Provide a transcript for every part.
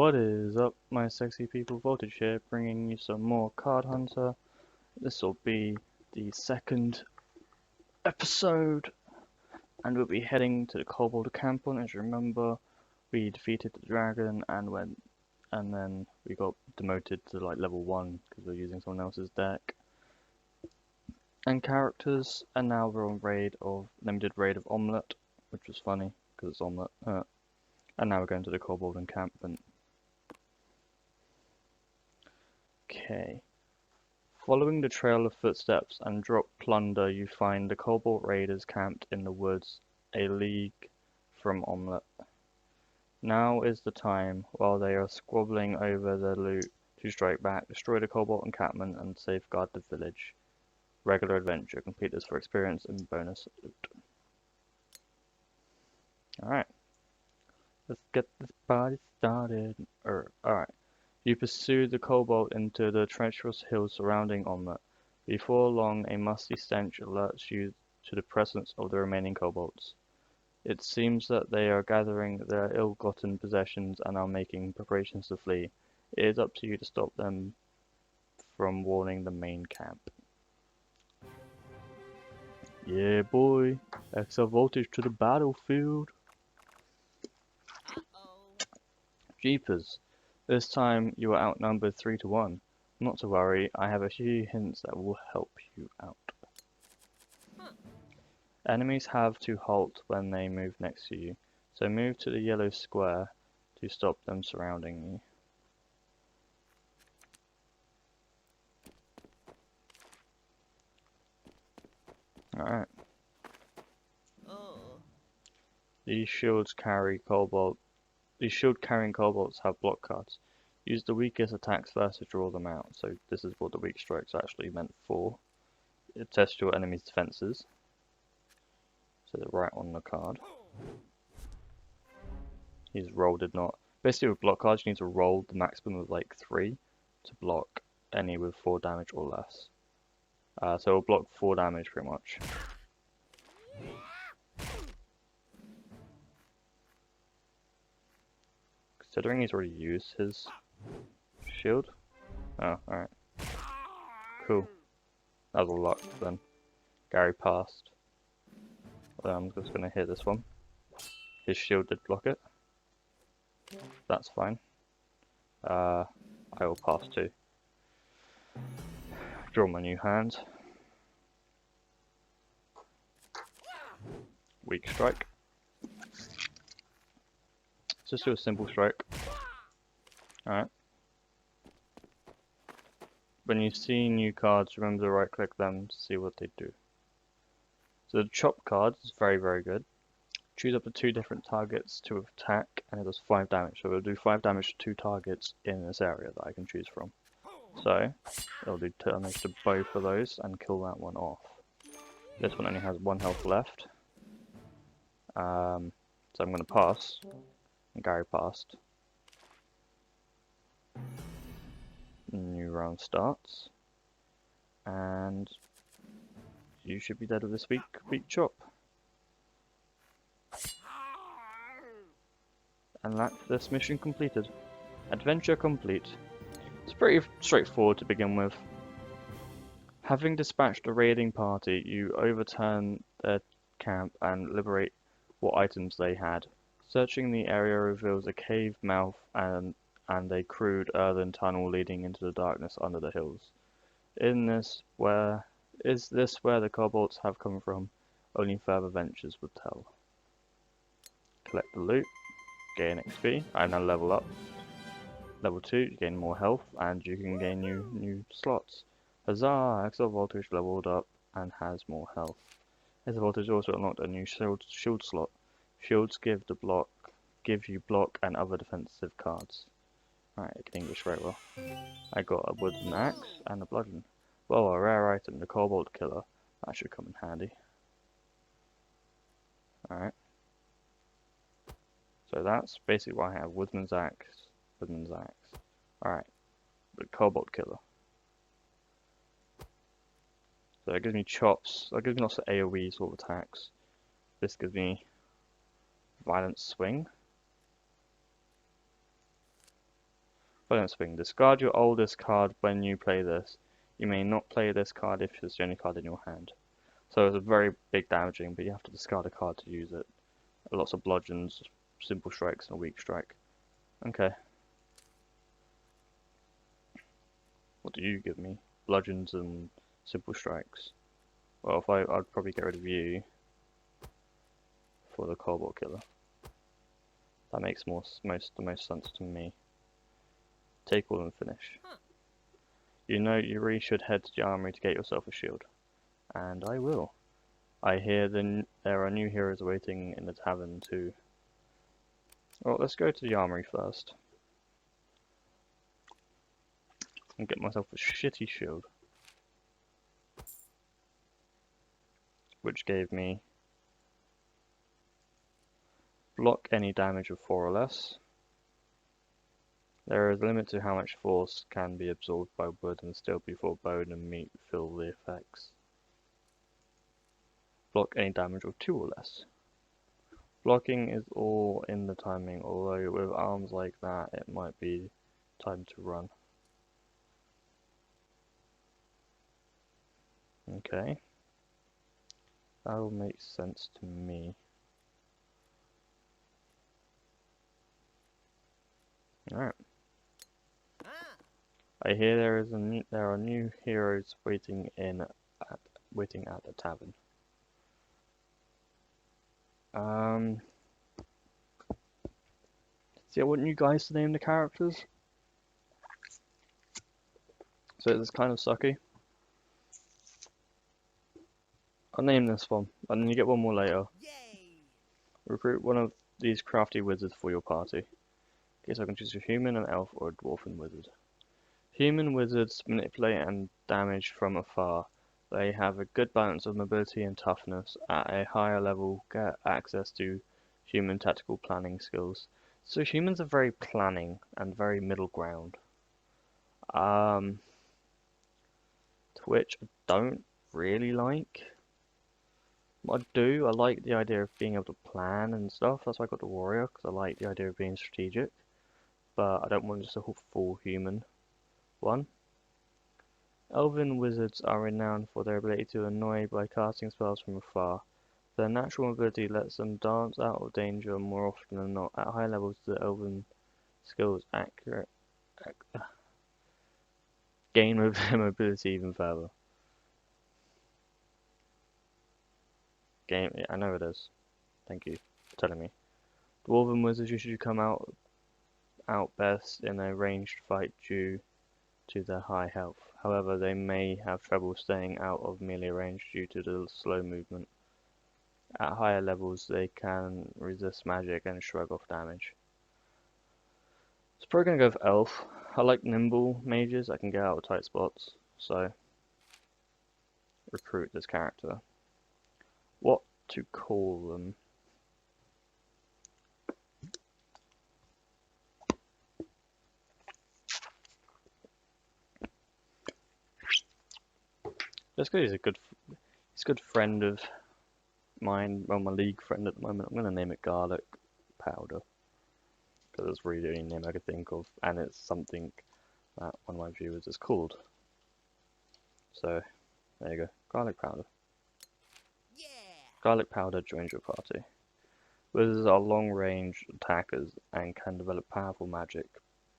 What is up, my sexy people? Voltage here, bringing you some more Card Hunter. This will be the second episode, and we'll be heading to the Kobold camp. As you remember, we defeated the dragon and then we got demoted to like level 1 because we're using someone else's deck and characters. And now we're on limited raid of Omelette, which was funny because it's Omelette. And now we're going to the Kobold encampment. Okay. Following the trail of footsteps and drop plunder, you find the Kobold raiders camped in the woods, a league from Omelette. Now is the time, while they are squabbling over their loot, to strike back, destroy the Kobold encampment, and safeguard the village. Regular adventure. Complete this for experience and bonus loot. Alright. Let's get this party started. Alright. You pursue the kobold into the treacherous hills surrounding Omelette. Before long, a musty stench alerts you to the presence of the remaining kobolds. It seems that they are gathering their ill-gotten possessions and are making preparations to flee. It is up to you to stop them from warning the main camp. Yeah, boy. TheExcelVoltage to the battlefield. Jeepers. This time you are outnumbered 3 to 1. Not to worry, I have a few hints that will help you out. Enemies have to halt when they move next to you, so move to the yellow square to stop them surrounding you. Alright. These shield carrying kobolds have block cards. Use the weakest attacks first to draw them out. So this is what the weak strike's actually meant for. It tests your enemy's defenses. So they're right on the card. His roll did not. Basically with block cards you need to roll the maximum of like 3 to block any with 4 damage or less. So it'll block 4 damage pretty much. Considering he's already used his shield. Oh, alright. Cool. That was a lot then. Gary passed. Well, I'm just gonna hit this one. His shield did block it. That's fine. I will pass too. Draw my new hand. Weak strike. Just do a simple strike. Alright. When you see new cards, remember to right click them to see what they do. So the chop card is very, very good. Choose up to 2 different targets to attack and it does 5 damage. So it'll do 5 damage to 2 targets in this area that I can choose from. So it'll do damage to both of those and kill that one off. This one only has 1 health left. So I'm going to pass. And Gary passed. New round starts. And you should be dead with this weak chop. And that's this mission completed. Adventure complete. It's pretty straightforward to begin with. Having dispatched a raiding party, you overturn their camp and liberate what items they had. Searching the area reveals a cave mouth and a crude earthen tunnel leading into the darkness under the hills. Is this where the kobolds have come from? Only further ventures would tell. Collect the loot, gain XP, and now level up. Level 2, you gain more health, and you can gain new slots. Huzzah! TheExcelVoltage leveled up and has more health. TheExcelVoltage also unlocked a new shield slot. Shields give you block and other defensive cards. Alright, I can English very well. I got a wooden axe and a bludgeon. Well, a rare item, the kobold killer. That should come in handy. Alright. So that's basically what I have. Woodman's axe. Alright. The kobold killer. So it gives me chops. That gives me lots of AoE sort of attacks. This gives me violent swing. Balance swing. Discard your oldest card when you play this. You may not play this card if it's the only card in your hand. So it's a very big damaging, but you have to discard a card to use it. Lots of bludgeons, simple strikes, and a weak strike. Okay. What do you give me? Bludgeons and simple strikes. Well, I'd probably get rid of you for the Cobalt Killer. That makes the most sense to me. Take all and finish. You know you really should head to the armory to get yourself a shield. And I will. I hear there are new heroes waiting in the tavern too. Well, let's go to the armory first. And get myself a shitty shield. Which gave me block any damage of 4 or less. There is a limit to how much force can be absorbed by wood and steel before bone and meat fill the effects. Block any damage of 2 or less. Blocking is all in the timing, although with arms like that it might be time to run. Okay. That will make sense to me. Alright. I hear there are new heroes waiting at the tavern. See, I want you guys to name the characters. So it's kind of sucky. I'll name this one, and then you get one more later. Yay! Recruit one of these crafty wizards for your party. In case I can choose a human, an elf, or a dwarven wizard. Human wizards manipulate and damage from afar. They have a good balance of mobility and toughness. At a higher level, get access to human tactical planning skills. So humans are very planning and very middle ground. To which I don't really like. I like the idea of being able to plan and stuff. That's why I got the warrior, because I like the idea of being strategic. But I don't want just a full human one. Elven wizards are renowned for their ability to annoy by casting spells from afar. Their natural ability lets them dance out of danger more often than not. At high levels, the elven skills gain mobility even further. Yeah, I know it is. Thank you for telling me. Dwarven wizards usually come out best in a ranged fight due to their high health. However, they may have trouble staying out of melee range due to the slow movement. At higher levels, they can resist magic and shrug off damage. So probably gonna go with elf. I like nimble mages. I can get out of tight spots, so recruit this character. What to call them? Just because he's a good friend of mine, well, my league friend at the moment. I'm gonna name it Garlic Powder because it's really the only name I could think of, and it's something that one of my viewers is called. So there you go, Garlic Powder. Yeah. Garlic Powder joins your party. Wizards are long-range attackers and can develop powerful magic,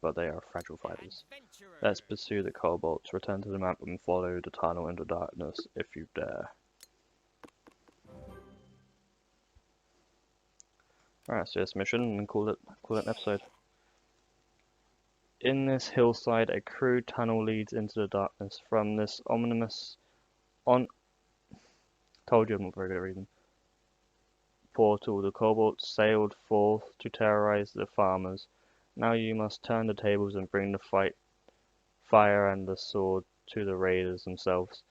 but they are fragile fighters. Let's pursue the kobolds, return to the map and follow the tunnel into darkness if you dare. Alright, so this mission and call it an episode. In this hillside, a crude tunnel leads into the darkness. From this ominous told you I'm not very good at reading. Portal, the kobolds sailed forth to terrorize the farmers. Now you must turn the tables and bring the fire and the sword to the raiders themselves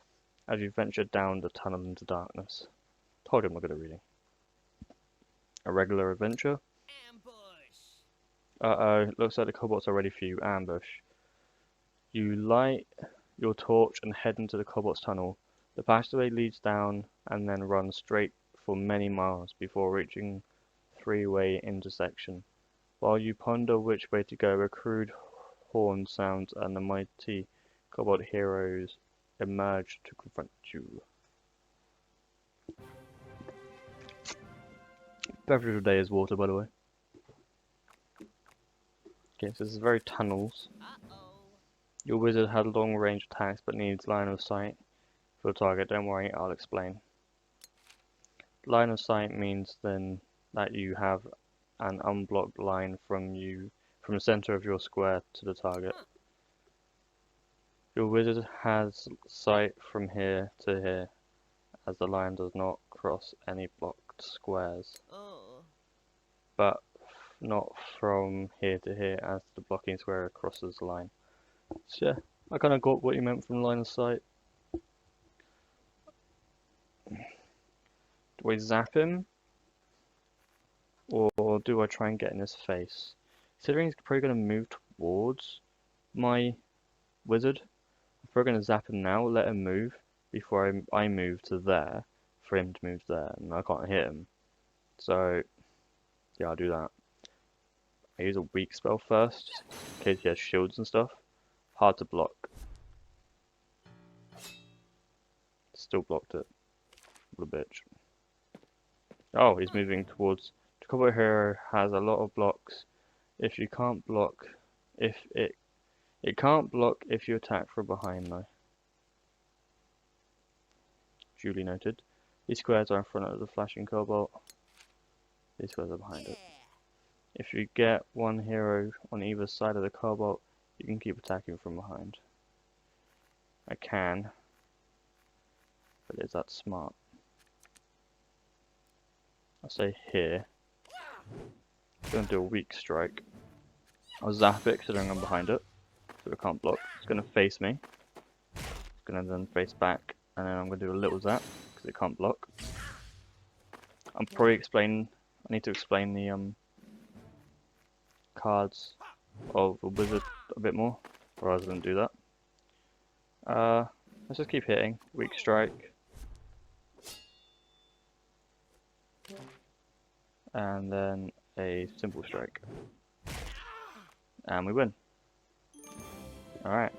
as you venture down the tunnel into darkness. Told you I'm not good at reading. A regular adventure. Ambush! Looks like the kobolds are ready for you. Ambush. You light your torch and head into the kobolds tunnel. The passageway leads down and then runs straight for many miles before reaching three-way intersection. While you ponder which way to go, a crude horn sounds and the mighty Cobalt heroes emerge to confront you. Beverage of the day is water, by the way. Okay, so this is very tunnels. Your wizard had long range attacks but needs line of sight for the target. Don't worry, I'll explain. Line of sight means then that you have an unblocked line from the center of your square to the target. Your wizard has sight from here to here, as the line does not cross any blocked squares. But not from here to here, as the blocking square crosses the line. So yeah, I kind of got what you meant from line of sight. Do I zap him? Or do I try and get in his face? Considering he's probably going to move towards my wizard, I'm probably going to zap him now, let him move, before I move to there, for him to move there, and I can't hit him. So, yeah, I'll do that. I use a weak spell first, in case he has shields and stuff. Hard to block. Still blocked it. What a bitch. Oh, he's moving towards... The Cobalt Hero has a lot of blocks. If you can't block... It can't block if you attack from behind though. Duly noted. These squares are in front of the flashing Cobalt. These squares are behind it. If you get one hero on either side of the Cobalt, you can keep attacking from behind. I can. But is that smart? I'll say here. I'm going to do a weak strike. I'll zap it considering I'm behind it. So it can't block. It's going to face me. It's going to then face back. And then I'm going to do a little zap because it can't block. I'm probably I need to explain the cards of the wizard a bit more. Or I was going to do that. Let's just keep hitting. Weak strike. And then a simple strike. And we win. Alright.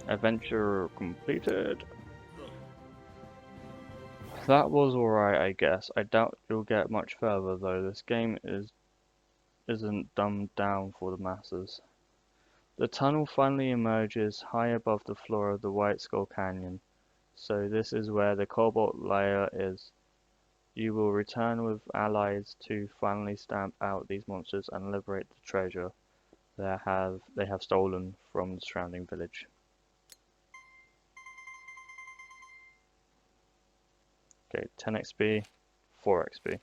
Adventure completed. That was alright, I guess. I doubt you'll get much further though. This game isn't dumbed down for the masses. The tunnel finally emerges high above the floor of the White Skull Canyon. So this is where the Cobalt lair is. You will return with allies to finally stamp out these monsters and liberate the treasure they have stolen from the surrounding village. Okay, 10 XP, 4 XP.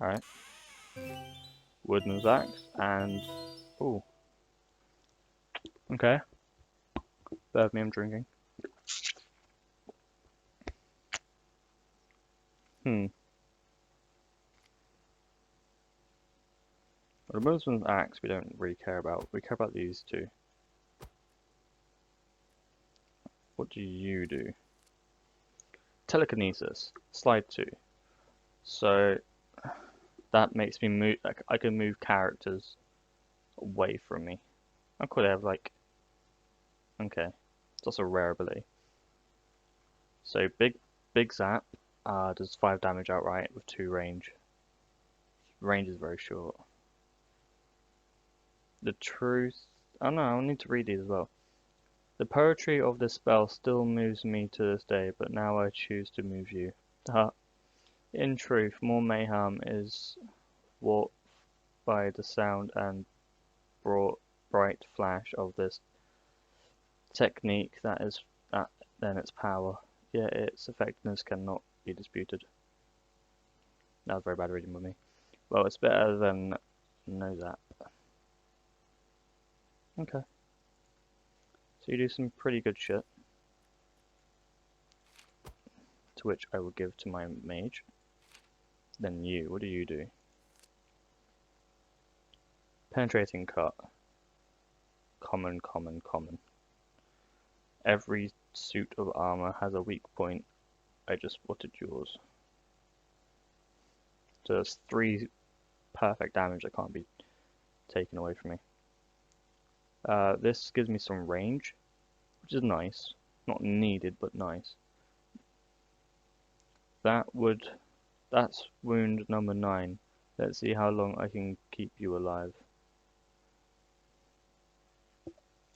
Alright. Woodman's axe and... Ooh. Okay. Bear with me, I'm drinking. Well, the Woodman's axe we don't really care about. We care about these two. What do you do? Telekinesis, slide 2. So that makes me move. I can move characters away from me. I could have like. Okay, it's also a rare ability. So big zap does 5 damage outright with 2 range. Range is very short. The truth. Oh no, I'll need to read these as well. The poetry of this spell still moves me to this day, but now I choose to move you. In truth, more mayhem is wrought by the sound and bright flash of this technique than its power, yet its effectiveness cannot be disputed. That was very bad reading by me. Well, it's better than no zap. Okay. So you do some pretty good shit. To which I will give to my mage. Then you, what do you do? Penetrating cut. Common, common, common. Every suit of armor has a weak point. I just spotted yours. So there's 3 perfect damage that can't be taken away from me. This gives me some range, which is nice. Not needed, but nice. That's wound number 9. Let's see how long I can keep you alive.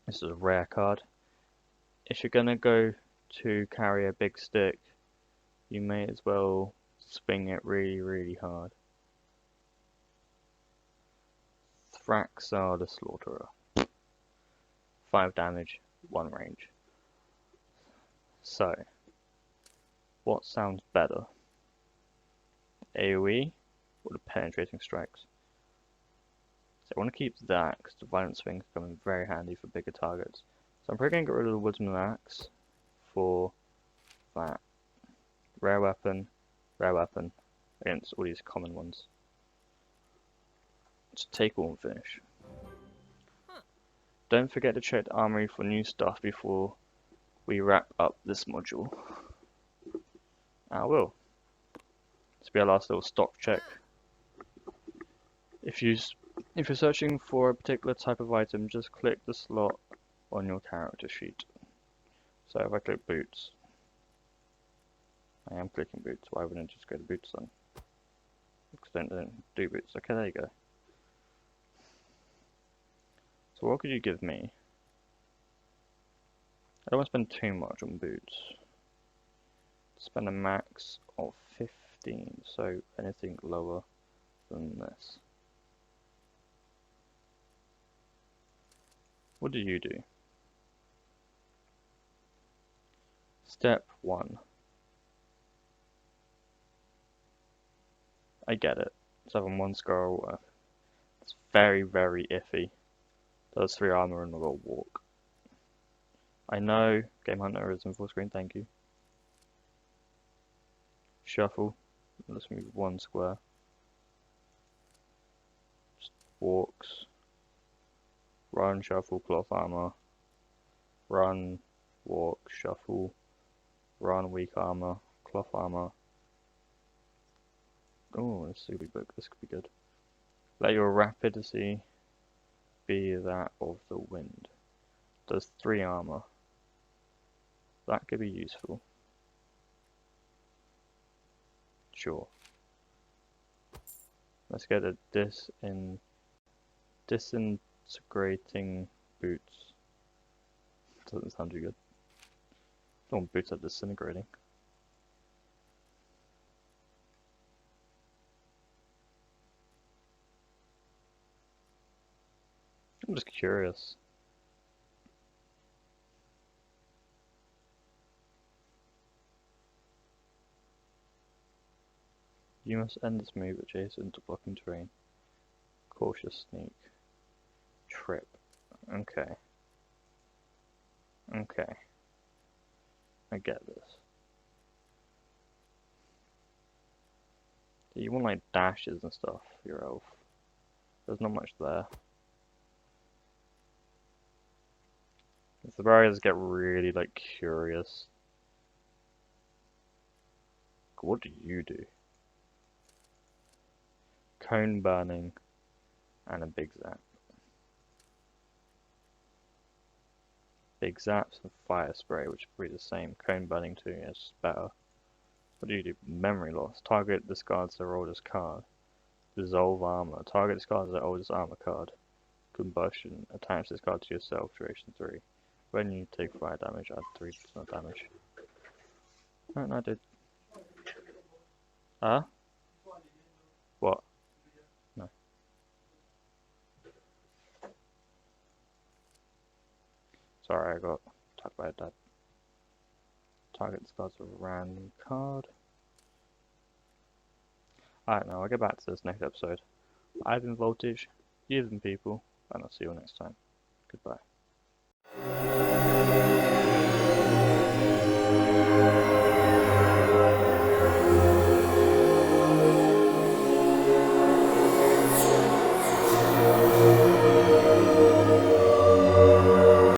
This is a rare card. If you're gonna go to carry a big stick, you may as well swing it really, really hard. Thraxar the Slaughterer. 5 damage, 1 range. So, what sounds better? AoE or the penetrating strikes? So I want to keep that because the violent swings come in very handy for bigger targets. So I'm probably going to get rid of the Woodsman Axe for that. Rare weapon against all these common ones. Just take all and finish. Don't forget to check the armory for new stuff before we wrap up this module. I will. This will be our last little stock check. If you're searching for a particular type of item, just click the slot on your character sheet. So if I click boots, I am clicking boots. Why wouldn't I just go to boots then? Because don't do boots. Okay, there you go. So what could you give me? I don't want to spend too much on boots. Spend a max of 15, so anything lower than this. What do you do? Step 1. I get it. 7-1 scar worth. It's very, very iffy. Does 3 armor and I got walk. I know Game Hunter is in full screen, thank you. Shuffle. Let's move 1 square. Just walks. Run, shuffle, cloth armor. Run, walk, shuffle. Run, weak armor, cloth armor. Oh, this could be good. This could be good. Let your rapidity be that of the wind. Does 3 armor. That could be useful. Sure. Let's get a disintegrating boots. Doesn't sound too good. Don't want boots are disintegrating. I'm just curious. You must end this move adjacent to blocking terrain. Cautious sneak. Trip. Okay. Okay. I get this. So you want like dashes and stuff for your elf. There's not much there. If the barriers get really like curious. What do you do? Cone burning and a big zap. Big zaps and fire spray, which would be the same. Cone burning too, yeah, it's just better. What do you do? Memory loss. Target discards their oldest card. Dissolve armor. Target discards their oldest armor card. Combustion. Attach this card to yourself. Duration 3. When you take fire damage, add 3% damage. Oh, no, I did. Huh? What? No. Sorry, I got attacked by a dad. Target discards a random card. Alright, now I'll get back to this next episode. I've been Voltage, you've been people, and I'll see you all next time. Goodbye.